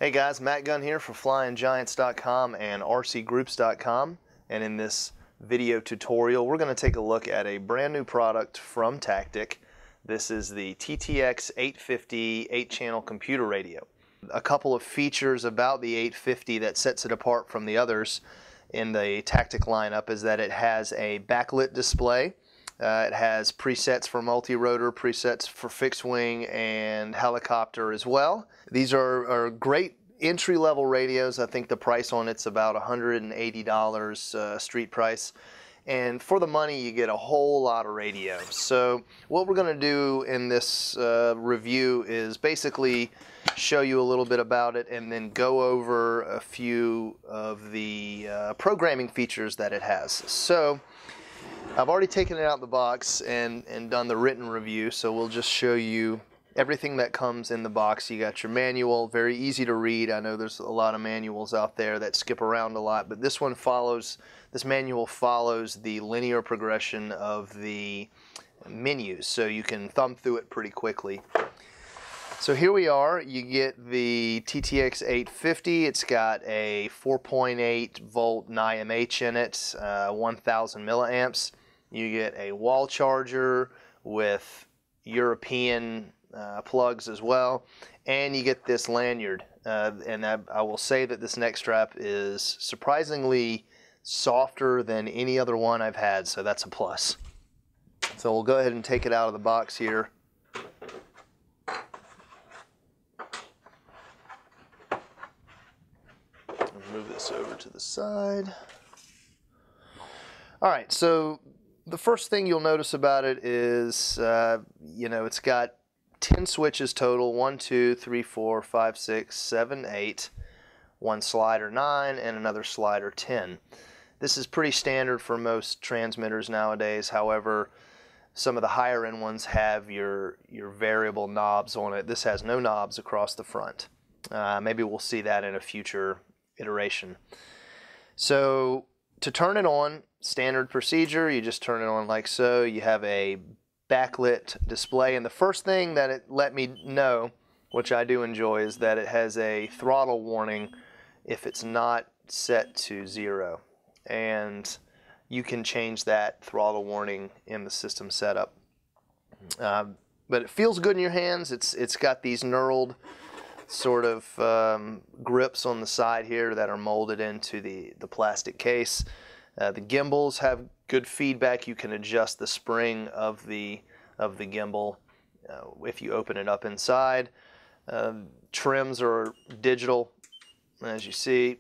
Hey guys, Matt Gunn here for FlyingGiants.com and RCGroups.com, and in this video tutorial we're going to take a look at a brand new product from Tactic. This is the TTX850 8-channel computer radio. A couple of features about the 850 that sets it apart from the others in the Tactic lineup is that it has a backlit display. It has presets for multi-rotor, presets for fixed wing and helicopter as well. These are great entry-level radios. I think the price on it's about $180 street price. And for the money, you get a whole lot of radio. So what we're going to do in this review is basically show you a little bit about it and then go over a few of the programming features that it has. So I've already taken it out of the box and done the written review, so we'll just show you everything that comes in the box. You got your manual, very easy to read. I know there's a lot of manuals out there that skip around a lot, but this manual follows the linear progression of the menus, so you can thumb through it pretty quickly. So here we are. You get the TTX850. It's got a 4.8 volt NIMH in it, 1000 milliamps. You get a wall charger with European plugs as well, and you get this lanyard. And I will say that this neck strap is surprisingly softer than any other one I've had, so that's a plus. So we'll go ahead and take it out of the box here. Move this over to the side. All right, so the first thing you'll notice about it is, it's got 10 switches total, 1, 2, 3, 4, 5, 6, 7, 8, one slider 9, and another slider 10. This is pretty standard for most transmitters nowadays. However, some of the higher end ones have your variable knobs on it. This has no knobs across the front. Maybe we'll see that in a future iteration. So to turn it on, standard procedure, you just turn it on like so. You have a backlit display, and the first thing that it let me know, which I do enjoy, is that it has a throttle warning if it's not set to 0, and you can change that throttle warning in the system setup. But it feels good in your hands. It's got these knurled sort of grips on the side here that are molded into the plastic case. The gimbals have good feedback. You can adjust the spring of the gimbal if you open it up inside. Trims are digital, as you see.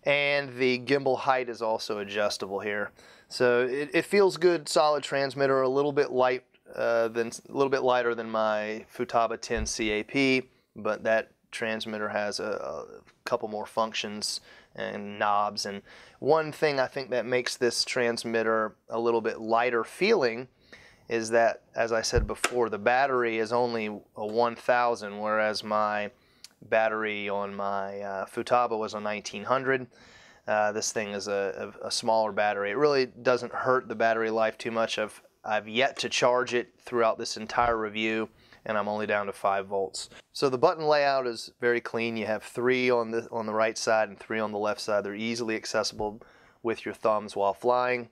And the gimbal height is also adjustable here. So it feels good, solid transmitter, a little bit lighter than my Futaba 10 CAP, but that transmitter has a couple more functions and knobs. And one thing I think that makes this transmitter a little bit lighter feeling is that, as I said before, the battery is only a 1000, whereas my battery on my Futaba was a 1900. This thing is a smaller battery. It really doesn't hurt the battery life too much. I've yet to charge it throughout this entire review, and I'm only down to 5 volts. So the button layout is very clean. You have 3 on the right side and 3 on the left side. They're easily accessible with your thumbs while flying.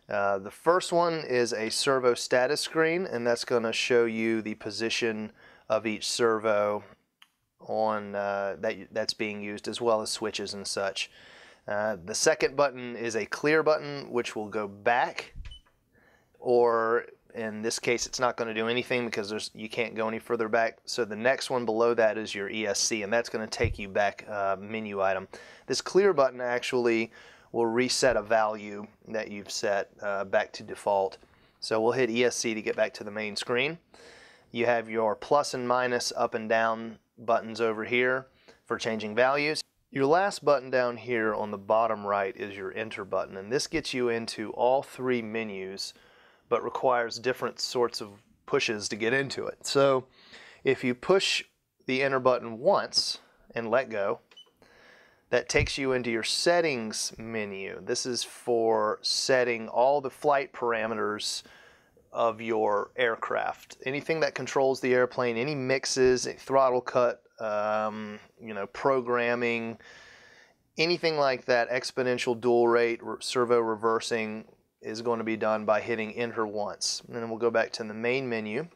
The first one is a servo status screen, and that's going to show you the position of each servo on that's being used, as well as switches and such. The second button is a clear button, which will go back, or in this case it's not going to do anything because you can't go any further back. So the next one below that is your ESC, and that's going to take you back menu item. This clear button actually will reset a value that you've set back to default. So we'll hit ESC to get back to the main screen. You have your plus and minus, up and down buttons over here for changing values. Your last button down here on the bottom right is your enter button, and this gets you into all 3 menus, but requires different sorts of pushes to get into it. So if you push the enter button once and let go, that takes you into your settings menu. This is for setting all the flight parameters of your aircraft. Anything that controls the airplane, any mixes, throttle cut, programming, anything like that, exponential dual rate, servo reversing is going to be done by hitting enter once. And then we'll go back to the main menu,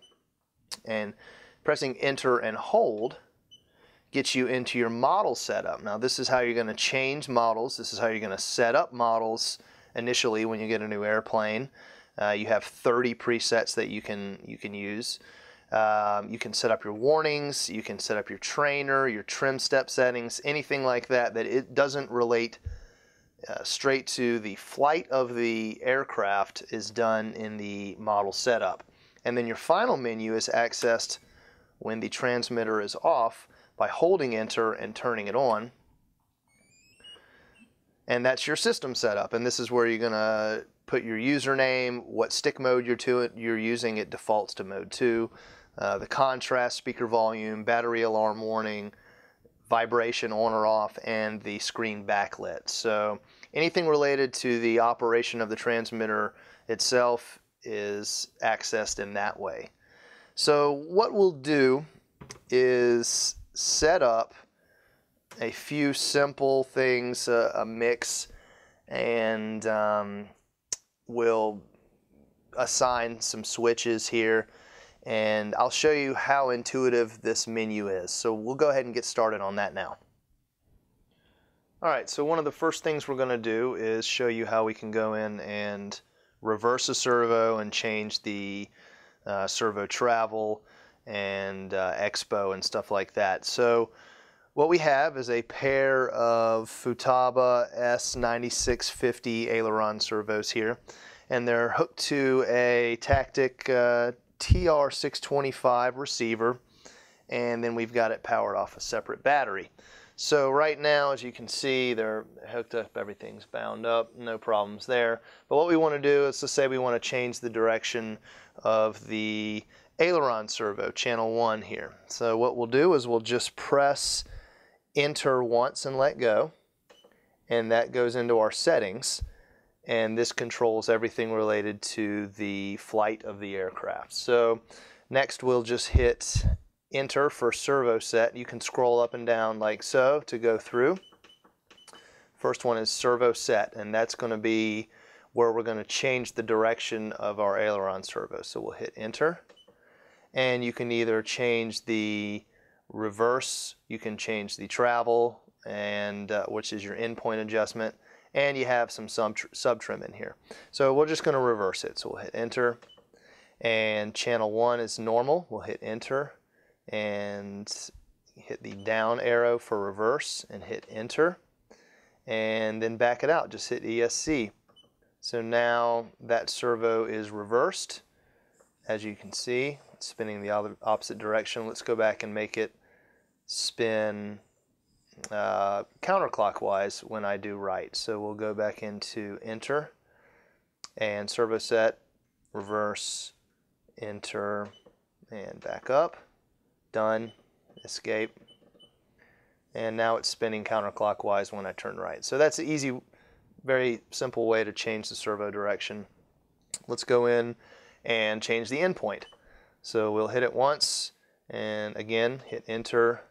and pressing enter and hold gets you into your model setup. Now this is how you're going to change models. This is how you're going to set up models initially when you get a new airplane. You have 30 presets that you can use. You can set up your warnings, you can set up your trainer, your trim step settings, anything like that it doesn't relate straight to the flight of the aircraft is done in the model setup. And then your final menu is accessed when the transmitter is off by holding enter and turning it on. And that's your system setup. And this is where you're going to put your username, what stick mode you're using. It defaults to mode 2. The contrast, speaker volume, battery alarm warning, vibration on or off, and the screen backlit. So anything related to the operation of the transmitter itself is accessed in that way. So what we'll do is set up a few simple things, a mix, and we'll assign some switches here, and I'll show you how intuitive this menu is. So we'll go ahead and get started on that now. Alright, so one of the first things we're going to do is show you how we can go in and reverse a servo and change the servo travel and expo and stuff like that. So what we have is a pair of Futaba S9650 aileron servos here, and they're hooked to a Tactic TR625 receiver, and then we've got it powered off a separate battery. So right now, as you can see, they're hooked up, everything's bound up, no problems there. But what we want to do is, let's say we want to change the direction of the aileron servo, channel 1 here. So what we'll do is we'll just press enter once and let go, and that goes into our settings, and this controls everything related to the flight of the aircraft. So next we'll just hit enter for servo set. You can scroll up and down like so to go through. First one is servo set, and that's going to be where we're going to change the direction of our aileron servo. So we'll hit enter, and you can either change the reverse, you can change the travel, and which is your endpoint adjustment, and you have some sub trim in here. So we're just going to reverse it. So we'll hit enter, and channel 1 is normal. We'll hit enter and hit the down arrow for reverse and hit enter, and then back it out, just hit ESC. So now that servo is reversed. As you can see, it's spinning the opposite direction. Let's go back and make it spin counterclockwise when I do right. So we'll go back into enter and servo set, reverse, enter, and back up. Done, escape, and now it's spinning counterclockwise when I turn right. So that's an easy, very simple way to change the servo direction. Let's go in and change the endpoint. So we'll hit it once, and again hit enter.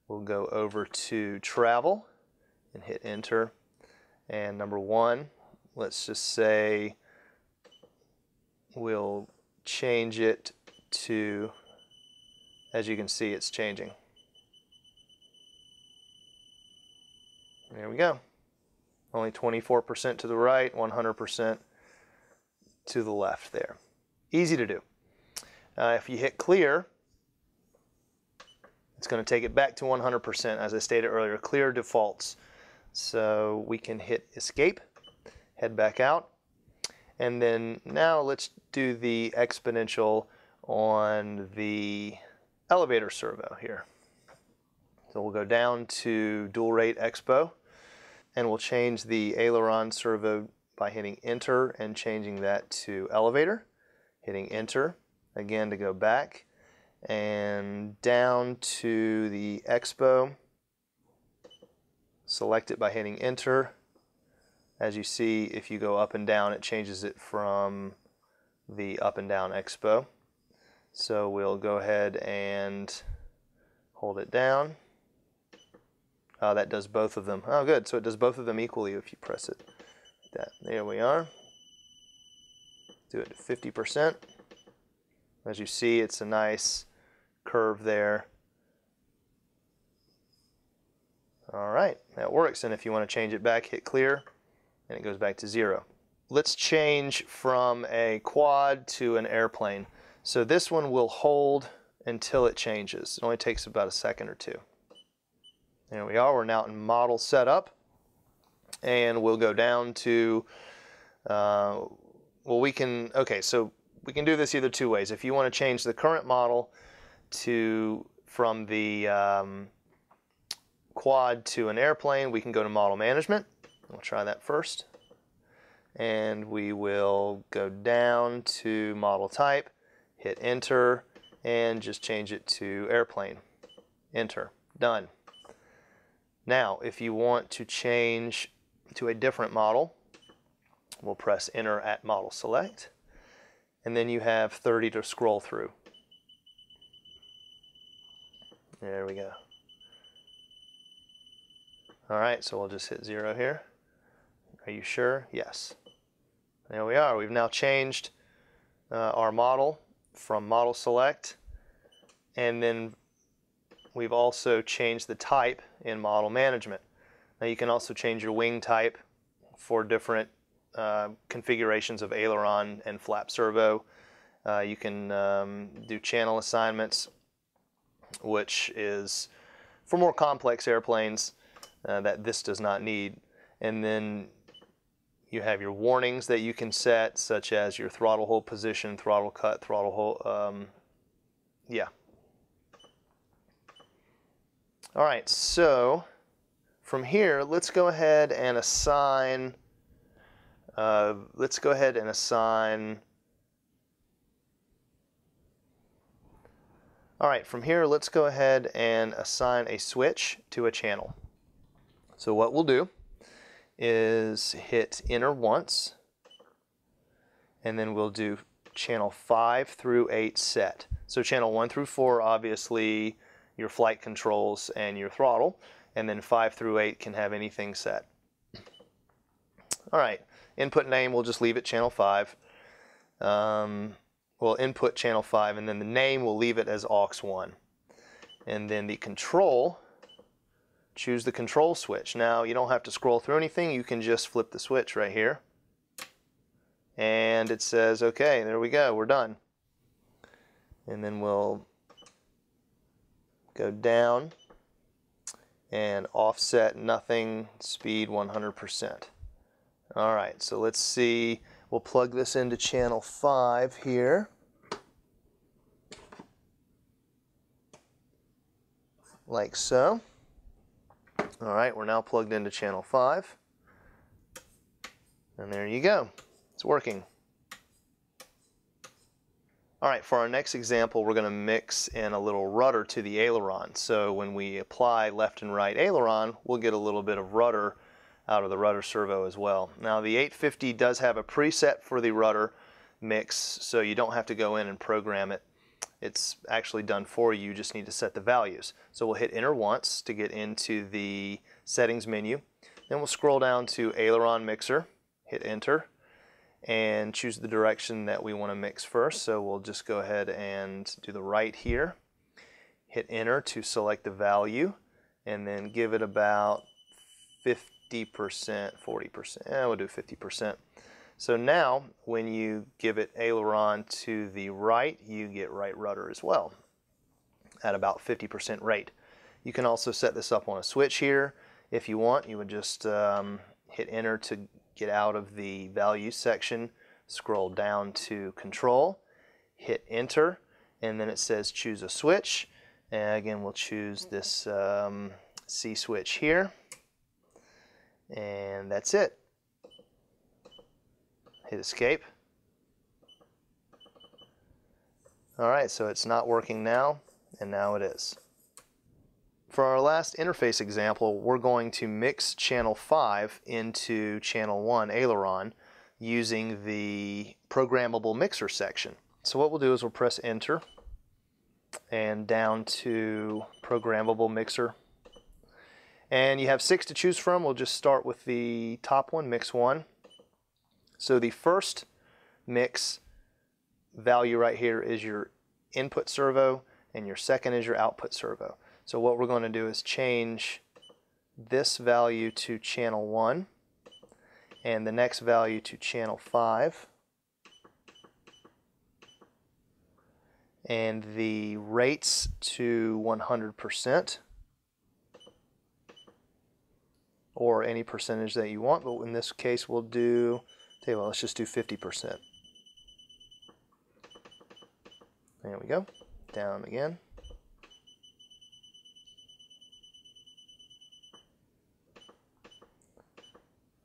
We'll go over to travel and hit enter, and number 1, let's just say we'll change it to, as you can see, it's changing. There we go. Only 24% to the right, 100% to the left there. Easy to do. If you hit clear, it's going to take it back to 100%. As I stated earlier, clear defaults. So we can hit escape, head back out, and then now let's do the exponential on the elevator servo here. So we'll go down to dual rate expo, and we'll change the aileron servo by hitting enter and changing that to elevator, hitting enter again to go back, and down to the expo, select it by hitting enter. As you see, if you go up and down, it changes it from the up and down expo. So we'll go ahead and hold it down. That does both of them. Oh, good. So it does both of them equally if you press it like that. There we are. Do it to 50%. As you see, it's a nice curve there. All right, that works. And if you want to change it back, hit clear, and it goes back to 0. Let's change from a quad to an airplane. So this one will hold until it changes. It only takes about a second or two. There we are. We're now in model setup, and we'll go down to, well, so we can do this either two ways. If you want to change the current model from the quad to an airplane, we can go to model management. We'll try that first. And we will go down to model type, hit enter, and just change it to airplane. Enter. Done. Now, if you want to change to a different model, we'll press enter at model select, and then you have 30 to scroll through. There we go. All right, so we'll just hit 0 here. Are you sure? Yes. There we are. We've now changed our model from model select, and then we've also changed the type in model management. Now you can also change your wing type for different configurations of aileron and flap servo. You can do channel assignments, which is for more complex airplanes that this does not need. And then you have your warnings that you can set, such as your throttle hold position, throttle cut, throttle hold, yeah. All right, so from here, let's go ahead and assign, all right, from here, let's go ahead and assign a switch to a channel. So what we'll do is hit enter once, and then we'll do channel 5 through 8 set. So channel 1 through 4, obviously, your flight controls and your throttle, and then 5 through 8 can have anything set. All right, input name, we'll just leave it channel 5. We'll input channel 5, and then the name we'll leave it as aux1. And then the control, choose the control switch. Now you don't have to scroll through anything, you can just flip the switch right here. And it says, okay, there we go, we're done. And then we'll go down and offset nothing, speed 100%. All right, so let's see, we'll plug this into channel 5 here. Like so. All right, we're now plugged into channel 5. And there you go, it's working. All right, for our next example, we're going to mix in a little rudder to the aileron. So when we apply left and right aileron, we'll get a little bit of rudder out of the rudder servo as well. Now the 850 does have a preset for the rudder mix, so you don't have to go in and program it. It's actually done for you, you just need to set the values. So we'll hit enter once to get into the settings menu. Then we'll scroll down to aileron mixer, hit enter, and choose the direction that we want to mix first. So we'll just go ahead and do the right here, hit enter to select the value, and then give it about 50%, 40%, we'll do 50%. So now when you give it aileron to the right, you get right rudder as well at about 50% rate. You can also set this up on a switch here. If you want, you would just hit enter to get out of the value section, scroll down to control, hit enter, and then it says choose a switch. And again, we'll choose this C switch here, and that's it. Hit escape. All right, so it's not working now, and now it is. For our last interface example, we're going to mix channel 5 into channel 1 aileron using the programmable mixer section. So what we'll do is we'll press enter and down to programmable mixer. And you have 6 to choose from. We'll just start with the top one, mix 1. So the first mix value right here is your input servo, and your second is your output servo. So what we're going to do is change this value to channel 1 and the next value to channel 5, and the rates to 100%, or any percentage that you want, but in this case we'll do, tell you what, let's just do 50%. There we go. Down again.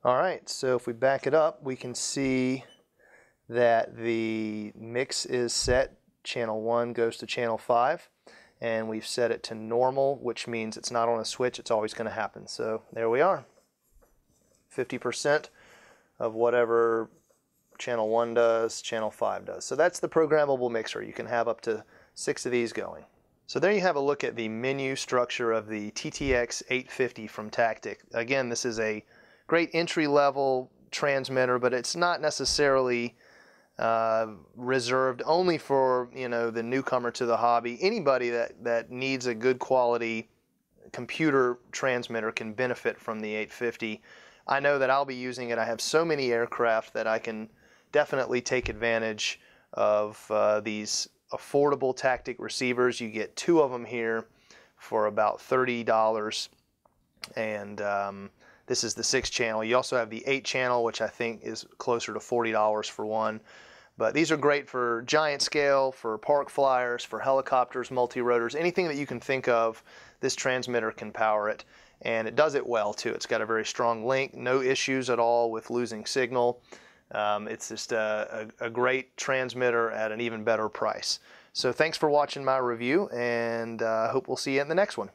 Alright, so if we back it up, we can see that the mix is set. Channel 1 goes to channel 5, and we've set it to normal, which means it's not on a switch, it's always going to happen. So there we are. 50% of whatever channel 1 does, channel 5 does. So that's the programmable mixer. You can have up to 6 of these going. So there you have a look at the menu structure of the TTX850 from Tactic. Again, this is a great entry-level transmitter, but it's not necessarily reserved only for, you know, the newcomer to the hobby. Anybody that needs a good quality computer transmitter can benefit from the 850. I know that I'll be using it. I have so many aircraft that I can definitely take advantage of these affordable Tactic receivers. You get 2 of them here for about $30, and this is the 6-channel. You also have the 8-channel, which I think is closer to $40 for one. But these are great for giant scale, for park flyers, for helicopters, multi-rotors, anything that you can think of, this transmitter can power it. And it does it well too. It's got a very strong link, no issues at all with losing signal. It's just a great transmitter at an even better price. So thanks for watching my review, and I hope we'll see you in the next one.